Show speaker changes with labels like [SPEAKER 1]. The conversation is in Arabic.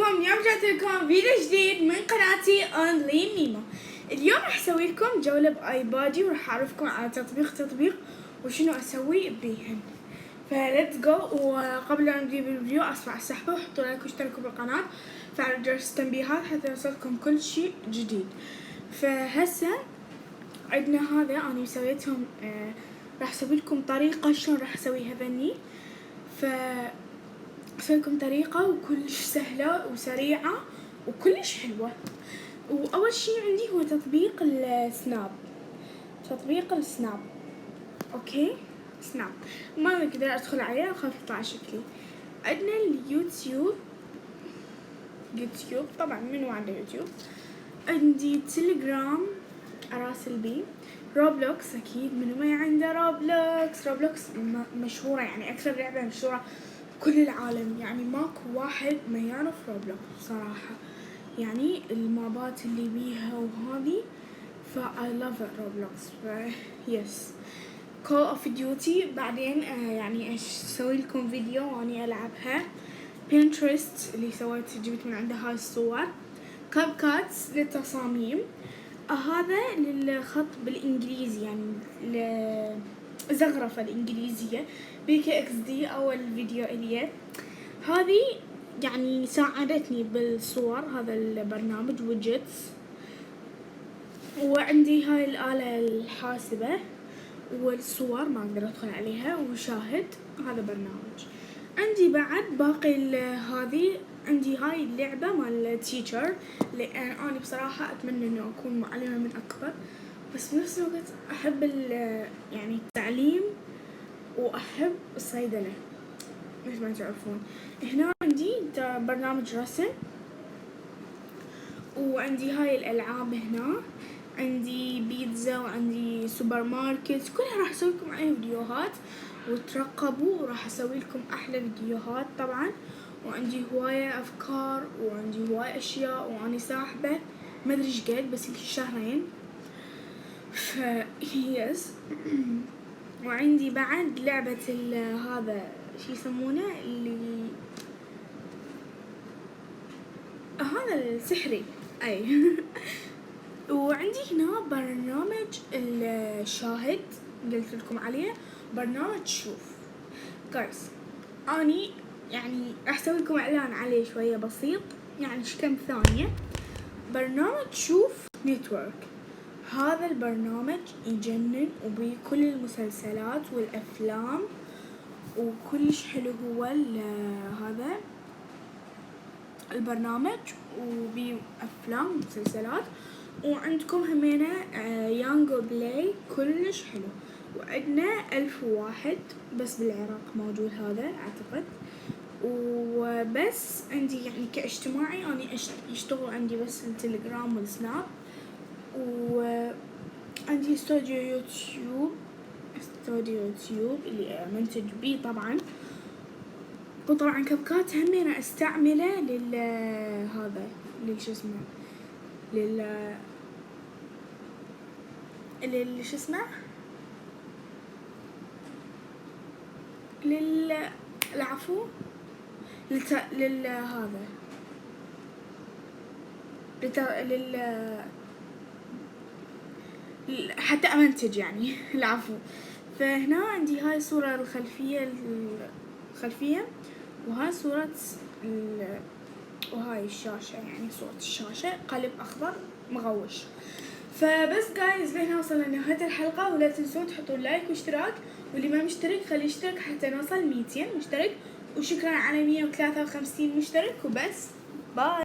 [SPEAKER 1] عليكم. اليوم جات لكم فيديو جديد من قناتي اونلي ميمو. اليوم راح اسوي لكم جولة بايبادي وراح اعرفكم على تطبيق وشنو اسوي بيهن. فليتس جو. وقبل لا نجيب الفيديو اسمع السحبة وحطوا لايك واشتركوا بالقناة وفعلوا جرس التنبيهات حتى يوصلكم كل شيء جديد. فهسه عندنا هذا انا سويتهم. راح اسوي لكم طريقة شلون راح اسويها بني. اسوي لكم طريقة وكلش سهلة وسريعة وكلش حلوة. واول شيء عندي هو تطبيق السناب. اوكي سناب ما اقدر ادخل عليه اخاف يطلع شكلي. عندنا اليوتيوب طبعا منو عنده يوتيوب. عندي تليجرام اراسل بيه. روبلوكس اكيد منو ما عنده روبلوكس مشهورة، يعني اكثر لعبة مشهورة كل العالم، يعني ماكو واحد ما يعرف روبلوكس صراحة، يعني المابات اللي بيها وهذي I love روبلوكس. يس كول اوف ديوتي بعدين يعني اسوي لكم فيديو واني العبها. بينترست اللي جبت من عنده هاي الصور. كاب كاتس للتصاميم. هذا للخط بالانجليزي، يعني زغرفة الانجليزية. بيكي اكس دي اول فيديو الي هذه يعني ساعدتني بالصور. هذا البرنامج ويدجتس. وعندي هاي الآلة الحاسبة والصور ما اقدر ادخل عليها وشاهد. هذا برنامج. عندي بعد باقي هذه عندي هاي اللعبة مال تيتشر، لان انا بصراحة اتمنى انه اكون معلمة من اكبر، بس بنفس الوقت احب يعني التعليم واحب الصيدلة مثل ما تعرفون. هنا عندي برنامج رسم، وعندي هاي الالعاب. هنا عندي بيتزا وعندي سوبر ماركت، كلها راح اسوي لكم عليها فيديوهات وترقبوا وراح اسوي لكم احلى فيديوهات طبعا. وعندي هواية افكار وعندي هواية اشياء واني ساحبة ما ادري ايش قد بس يمكن شهرين. يس. وعندي بعد لعبة هذا شي يسمونه اللي هذا السحري اي. وعندي هنا برنامج الشاهد قلت لكم عليه، برنامج شوف جايز. اني يعني راح اسوي لكم اعلان عليه شوية بسيط، يعني كم ثانية. برنامج شوف نتورك. هذا البرنامج يجنن وبيه كل المسلسلات والافلام وكلش حلو. هو هذا البرنامج وبيه افلام ومسلسلات. وعندكم همينة يانجو بلاي كلش حلو. وعندنا 1001 بس بالعراق موجود هذا اعتقد. وبس عندي يعني كاجتماعي اني يشتغل عندي بس التليجرام والسناب. وعندي استوديو يوتيوب اللي منتج بيه طبعا. وطبعا كابكات همينة استعمله هذا شو اسمه شو اسمه العفو هذا حتى امنتج يعني. العفو. فهنا عندي هاي صورة الخلفية وهاي صورة وهاي الشاشة، يعني صورة الشاشة قلب اخضر مغوش. فبس جايز لهنا وصلنا لنهاية الحلقة، ولا تنسون تحطوا لايك واشتراك، واللي ما مشترك خليه يشترك حتى نوصل 200 مشترك. وشكرا على 153 مشترك. وبس باي.